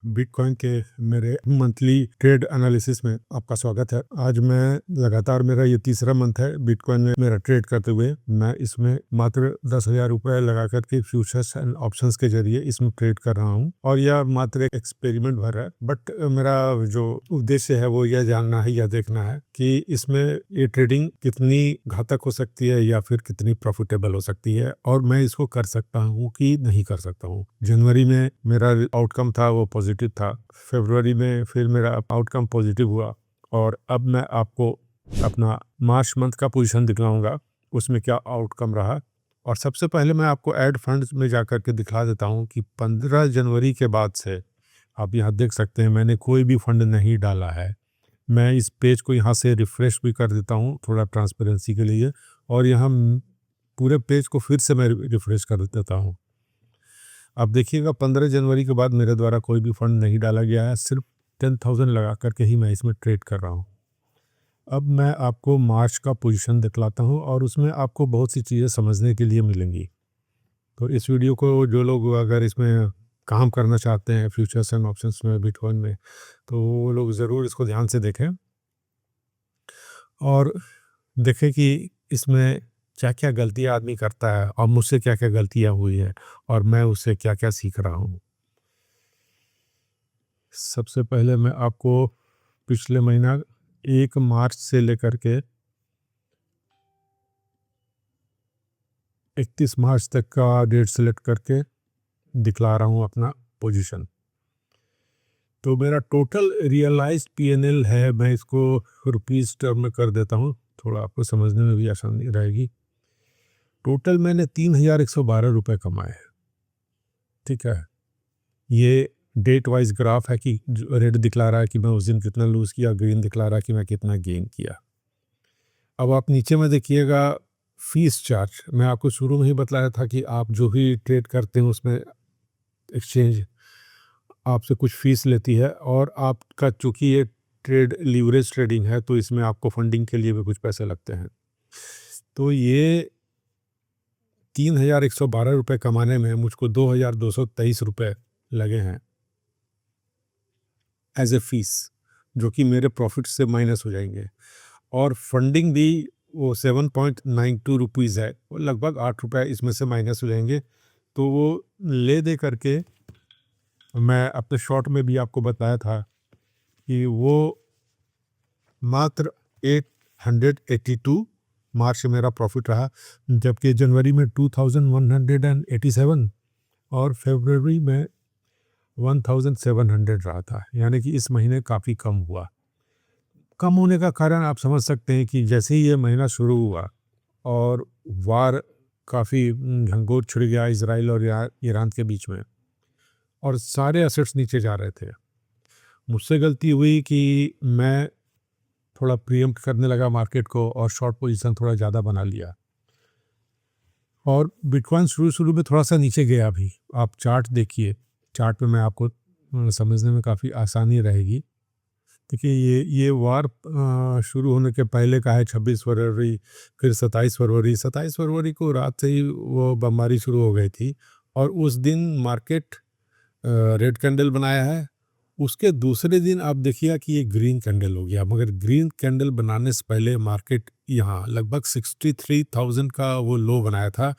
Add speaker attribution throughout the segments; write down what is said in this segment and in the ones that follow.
Speaker 1: Bitcoin के मेरे monthly trade analysis में आपका स्वागत है। आज मैं लगातार मेरा ये तीसरा मंथ है बिटकॉइन में मेरा ट्रेड करते हुए। मैं इसमें मात्र 10,000 रुपये लगा करके फ्यूचर्स एंड ऑप्शंस के जरिए इसमें ट्रेड कर रहा हूँ और यह मात्र एक एक्सपेरिमेंट भर है। बट मेरा जो उद्देश्य है वो यह जानना है या देखना है कि इसमें ये ट्रेडिंग कितनी घातक हो सकती है या फिर कितनी प्रॉफिटेबल हो सकती है और मैं इसको कर सकता हूँ कि नहीं कर सकता हूँ। जनवरी में मेरा आउटकम था वो पॉजिटिव था, फरवरी में फिर मेरा आउटकम पॉजिटिव हुआ और अब मैं आपको अपना मार्च मंथ का पोजीशन दिखलाऊंगा उसमें क्या आउटकम रहा। और सबसे पहले मैं आपको ऐड फंड्स में जा करके दिखला देता हूँ कि 15 जनवरी के बाद से आप यहाँ देख सकते हैं मैंने कोई भी फंड नहीं डाला है। मैं इस पेज को यहाँ से रिफ्रेश भी कर देता हूँ थोड़ा ट्रांसपेरेंसी के लिए और यहाँ पूरे पेज को फिर से मैं रिफ्रेश कर देता हूँ। अब देखिएगा 15 जनवरी के बाद मेरे द्वारा कोई भी फंड नहीं डाला गया है, सिर्फ 10,000 लगा करके ही मैं इसमें ट्रेड कर रहा हूँ। अब मैं आपको मार्च का पोजीशन दिखलाता हूँ और उसमें आपको बहुत सी चीज़ें समझने के लिए मिलेंगी। तो इस वीडियो को जो लोग अगर इसमें काम करना चाहते हैं फ्यूचर्स एंड ऑप्शंस में बिटकॉइन में, तो वो लोग ज़रूर इसको ध्यान से देखें और देखें कि इसमें क्या क्या गलतियां आदमी करता है और मुझसे क्या क्या गलतियां हुई है और मैं उससे क्या क्या सीख रहा हूँ। सबसे पहले मैं आपको पिछले महीना 1 मार्च से लेकर के 31 मार्च तक का डेट सेलेक्ट करके दिखला रहा हूँ अपना पोजीशन। तो मेरा टोटल रियलाइज्ड पीएनएल है, मैं इसको रुपीस टर्म में कर देता हूँ, थोड़ा आपको समझने में भी आसानी रहेगी। टोटल मैंने 3,112 रुपये कमाए हैं। ठीक है, ये डेट वाइज ग्राफ है कि रेड दिखला रहा है कि मैं उस दिन कितना लूज़ किया, ग्रीन दिखला रहा है कि मैं कितना गेन किया। अब आप नीचे में देखिएगा फीस चार्ज, मैं आपको शुरू में ही बताया था कि आप जो भी ट्रेड करते हैं उसमें एक्सचेंज आपसे कुछ फीस लेती है और आपका चूँकि ये ट्रेड लीवरेज ट्रेडिंग है तो इसमें आपको फंडिंग के लिए भी कुछ पैसे लगते हैं। तो ये 3,112 रुपये कमाने में मुझको 2,223 रुपये लगे हैं एज ए फ़ीस, जो कि मेरे प्रॉफिट से माइनस हो जाएंगे। और फंडिंग भी वो 7.92 रुपीज़ है, वो लगभग 8 रुपये इसमें से माइनस हो जाएंगे। तो वो ले दे करके मैं अपने शॉर्ट में भी आपको बताया था कि वो मात्र 882 मार्च से मेरा प्रॉफिट रहा, जबकि जनवरी में 2,187 और फरवरी में 1,700 रहा था। यानी कि इस महीने काफ़ी कम हुआ। कम होने का कारण आप समझ सकते हैं कि जैसे ही ये महीना शुरू हुआ और वार काफ़ी घंघोर छिड़ गया इजराइल और ईरान के बीच में और सारे एसेट्स नीचे जा रहे थे। मुझसे गलती हुई कि मैं थोड़ा प्रीएम्प्ट करने लगा मार्केट को और शॉर्ट पोजीशन थोड़ा ज़्यादा बना लिया और बिटकॉइन शुरू में थोड़ा सा नीचे गया। अभी आप चार्ट देखिए, चार्ट में मैं आपको समझने में काफ़ी आसानी रहेगी। देखिए ये वार शुरू होने के पहले का है 26 फरवरी, फिर 27 फरवरी को रात से ही वो बमबारी शुरू हो गई थी और उस दिन मार्केट रेड कैंडल बनाया है। उसके दूसरे दिन आप देखिए कि ये ग्रीन कैंडल हो गया, मगर ग्रीन कैंडल बनाने से पहले मार्केट यहाँ लगभग 63,000 का वो लो बनाया था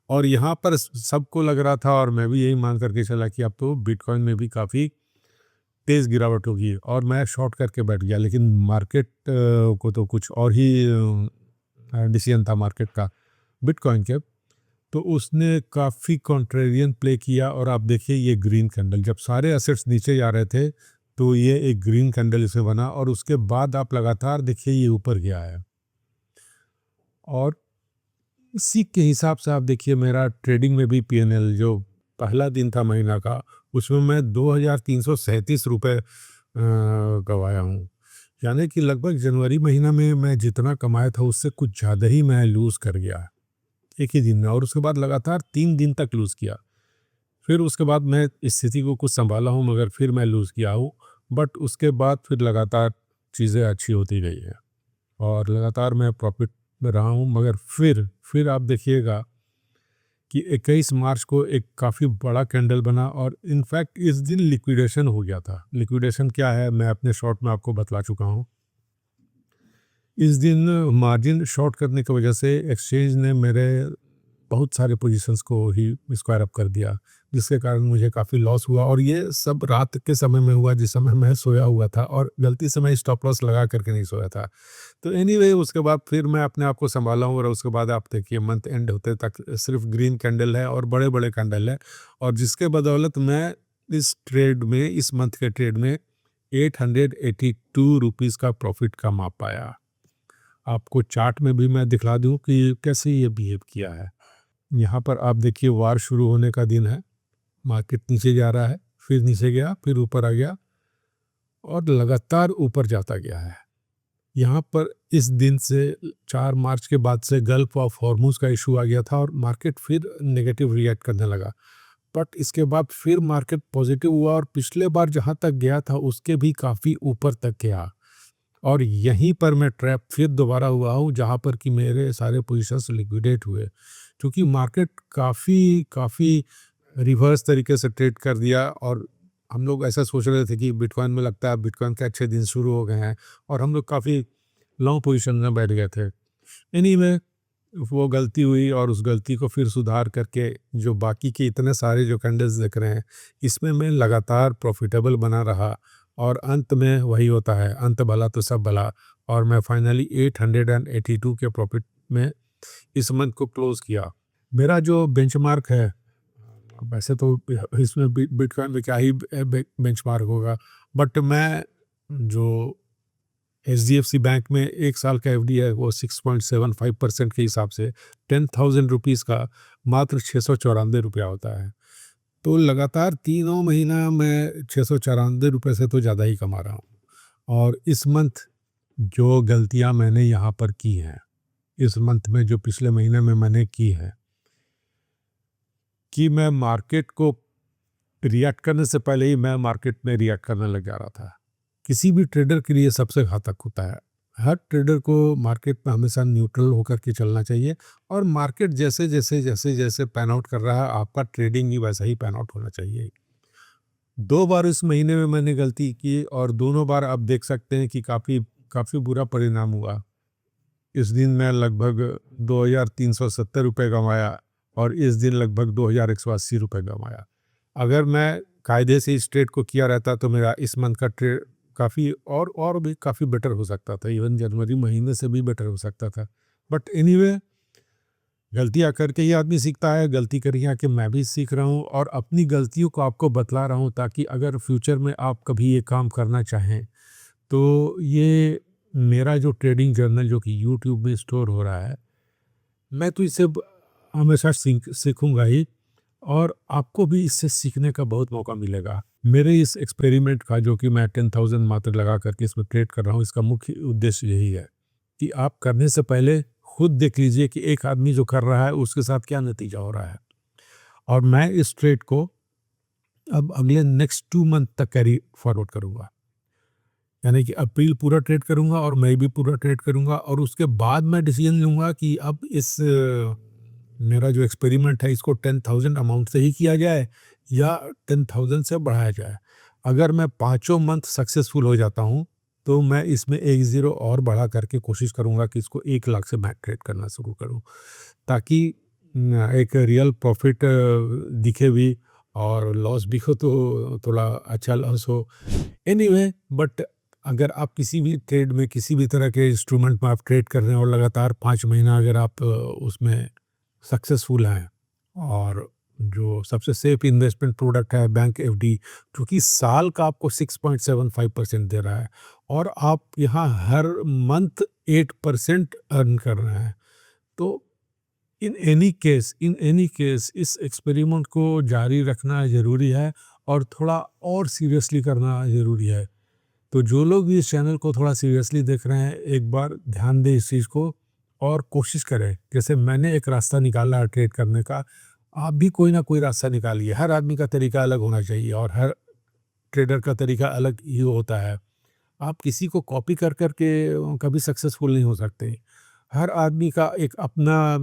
Speaker 1: और यहाँ पर सबको लग रहा था और मैं भी यही मान करके चला कि अब तो बिटकॉइन में भी काफ़ी तेज़ गिरावट होगी और मैं शॉर्ट करके बैठ गया। लेकिन मार्केट को तो कुछ और ही डिसीजन था मार्केट का बिटकॉइन के, तो उसने काफ़ी कॉन्ट्रेरियन प्ले किया और आप देखिए ये ग्रीन कैंडल, जब सारे एसेट्स नीचे जा रहे थे तो ये एक ग्रीन कैंडल इसे बना और उसके बाद आप लगातार देखिए ये ऊपर गया है। और इसी के हिसाब से आप देखिए मेरा ट्रेडिंग में भी पीएनएल जो पहला दिन था महीना का, उसमें मैं 2,337 रुपये गंवाया हूँ। यानी कि लगभग जनवरी महीना में मैं जितना कमाया था उससे कुछ ज़्यादा ही मैं लूज़ कर गया एक ही दिन में, और उसके बाद लगातार 3 दिन तक लूज़ किया। फिर उसके बाद मैं इस स्थिति को कुछ संभाला हूँ मगर फिर मैं लूज़ किया हूँ। बट उसके बाद फिर लगातार चीज़ें अच्छी होती गई है और लगातार मैं प्रॉफिट में रहा हूँ। मगर फिर आप देखिएगा कि 21 मार्च को एक काफ़ी बड़ा कैंडल बना और इनफैक्ट इस दिन लिक्विडेशन हो गया था। लिक्विडेशन क्या है मैं अपने शॉर्ट में आपको बतला चुका हूँ। इस दिन मार्जिन शॉर्ट करने की वजह से एक्सचेंज ने मेरे बहुत सारे पोजीशंस को ही स्क्वायर अप कर दिया, जिसके कारण मुझे काफ़ी लॉस हुआ और ये सब रात के समय में हुआ जिस समय मैं सोया हुआ था और गलती से मैं स्टॉप लॉस लगा करके नहीं सोया था। तो एनीवे उसके बाद फिर मैं अपने आप को संभाला हूँ और उसके बाद आप देखिए मंथ एंड होते तक सिर्फ ग्रीन कैंडल है और बड़े बड़े कैंडल है और जिसके बदौलत मैं इस ट्रेड में इस मंथ के ट्रेड में 882 रुपीज़ का प्रॉफिट कमा पाया। आपको चार्ट में भी मैं दिखला दूं कि कैसे ये बिहेव किया है। यहाँ पर आप देखिए वार शुरू होने का दिन है, मार्केट नीचे जा रहा है, फिर नीचे गया, फिर ऊपर आ गया और लगातार ऊपर जाता गया है। यहाँ पर इस दिन से 4 मार्च के बाद से गल्फ ऑफ हॉर्मुज़ का इशू आ गया था और मार्केट फिर नेगेटिव रिएक्ट करने लगा। बट इसके बाद फिर मार्केट पॉजिटिव हुआ और पिछले बार जहाँ तक गया था उसके भी काफ़ी ऊपर तक गया और यहीं पर मैं ट्रैप फिर दोबारा हुआ हूँ जहाँ पर कि मेरे सारे पोजीशंस लिक्विडेट हुए, क्योंकि मार्केट काफ़ी रिवर्स तरीके से ट्रेड कर दिया और हम लोग ऐसा सोच रहे थे कि बिटकॉइन में लगता है बिटकॉइन के अच्छे दिन शुरू हो गए हैं और हम लोग काफ़ी लॉन्ग पोजीशन में बैठ गए थे। एनीवे वो गलती हुई और उस गलती को फिर सुधार करके जो बाकी के इतने सारे जो कैंडल्स देख रहे हैं इसमें मैं लगातार प्रॉफिटेबल बना रहा और अंत में वही होता है, अंत भला तो सब भला और मैं फाइनली 882 के प्रॉफिट में इस मंथ को क्लोज किया। मेरा जो बेंचमार्क है, वैसे तो इसमें बिटकॉइन में क्या ही बेंचमार्क होगा, बट मैं जो HDFC बैंक में 1 साल का FD है वो 6.75% के हिसाब से 10,000 रुपीज़ का मात्र 694 रुपया होता है। तो लगातार तीनों महीना मैं 694 रुपये से तो ज़्यादा ही कमा रहा हूँ। और इस मंथ जो गलतियाँ मैंने यहाँ पर की हैं, इस मंथ में जो पिछले महीने में मैंने की है कि मैं मार्केट को रिएक्ट करने से पहले ही मैं मार्केट में रिएक्ट करने लग जा रहा था। किसी भी ट्रेडर के लिए सबसे घातक होता है। हर ट्रेडर को मार्केट में हमेशा न्यूट्रल होकर के चलना चाहिए और मार्केट जैसे पैन आउट कर रहा है आपका ट्रेडिंग भी वैसा ही पैन आउट होना चाहिए। 2 बार इस महीने में मैंने गलती की और दोनों बार आप देख सकते हैं कि काफ़ी बुरा परिणाम हुआ। इस दिन मैं लगभग 2,370 रुपये कमाया और इस दिन लगभग 2,180 रुपये कमाया। अगर मैं कायदे से इस ट्रेड को किया रहता तो मेरा इस मंथ का ट्रेड काफ़ी और भी काफ़ी बेटर हो सकता था, इवन जनवरी महीने से भी बेटर हो सकता था। बट एनीवे गलतियाँ करके ही आदमी सीखता है, गलती करी है कि मैं भी सीख रहा हूँ और अपनी गलतियों को आपको बतला रहा हूँ ताकि अगर फ्यूचर में आप कभी ये काम करना चाहें तो ये मेरा जो ट्रेडिंग जर्नल जो कि यूट्यूब में स्टोर हो रहा है, मैं तो इसे हमेशा सीखूंगा ही और आपको भी इससे सीखने का बहुत मौका मिलेगा। मेरे इस एक्सपेरिमेंट का जो कि मैं 10,000 मात्र लगा करके इसमें ट्रेड कर रहा हूँ, इसका मुख्य उद्देश्य यही है कि आप करने से पहले खुद देख लीजिए कि एक आदमी जो कर रहा है उसके साथ क्या नतीजा हो रहा है और मैं इस ट्रेड को अब अगले नेक्स्ट 2 मंथ तक कैरी फॉरवर्ड करूँगा। यानी कि अप्रैल पूरा ट्रेड करूँगा और मई भी पूरा ट्रेड करूँगा और उसके बाद मैं डिसीजन लूँगा कि अब इस मेरा जो एक्सपेरिमेंट है इसको 10,000 अमाउंट से ही किया जाए या 10,000 से बढ़ाया जाए। अगर मैं पाँचों मंथ सक्सेसफुल हो जाता हूँ तो मैं इसमें एक ज़ीरो और बढ़ा करके कोशिश करूँगा कि इसको 1 लाख से मैं ट्रेड करना शुरू करूँ ताकि एक रियल प्रॉफिट दिखे भी और लॉस भी हो तो थोड़ा अच्छा लॉस हो। एनीवे बट अगर आप किसी भी ट्रेड में किसी भी तरह के इंस्ट्रूमेंट में आप ट्रेड कर रहे हैं और लगातार 5 महीना अगर आप उसमें सक्सेसफुल हैं और जो सबसे सेफ इन्वेस्टमेंट प्रोडक्ट है बैंक FD जो कि साल का आपको 6.75% दे रहा है और आप यहाँ हर मंथ 8% अर्न कर रहे हैं, तो इन एनी केस इस एक्सपेरिमेंट को जारी रखना ज़रूरी है और थोड़ा और सीरियसली करना ज़रूरी है। तो जो लोग भी इस चैनल को थोड़ा सीरियसली देख रहे हैं एक बार ध्यान दें इस चीज़ को और कोशिश करें। जैसे मैंने एक रास्ता निकाला है ट्रेड करने का, आप भी कोई ना कोई रास्ता निकालिए। हर आदमी का तरीका अलग होना चाहिए और हर ट्रेडर का तरीका अलग ही होता है। आप किसी को कॉपी कर के कभी सक्सेसफुल नहीं हो सकते। हर आदमी का एक अपना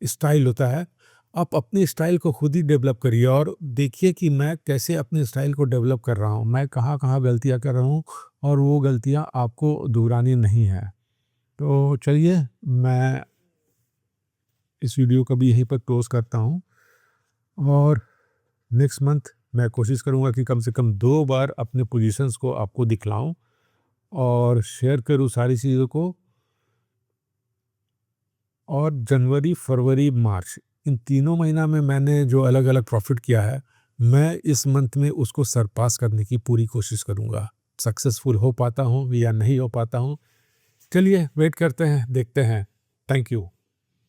Speaker 1: स्टाइल होता है, आप अपनी स्टाइल को खुद ही डेवलप करिए और देखिए कि मैं कैसे अपनी स्टाइल को डेवलप कर रहा हूँ, मैं कहाँ-कहाँ गलतियाँ कर रहा हूँ और वो गलतियाँ आपको दोहरानी नहीं है। तो चलिए, मैं इस वीडियो को भी यहीं पर क्लोज़ करता हूँ और नेक्स्ट मंथ मैं कोशिश करूँगा कि कम से कम 2 बार अपने पोज़ीशंस को आपको दिखलाऊँ और शेयर करूँ सारी चीज़ों को। और जनवरी, फरवरी, मार्च इन तीनों महीना में मैंने जो अलग-अलग प्रॉफ़िट किया है, मैं इस मंथ में उसको सरपास करने की पूरी कोशिश करूँगा। सक्सेसफुल हो पाता हूँ या नहीं हो पाता हूँ, चलिए वेट करते हैं, देखते हैं। Thank you.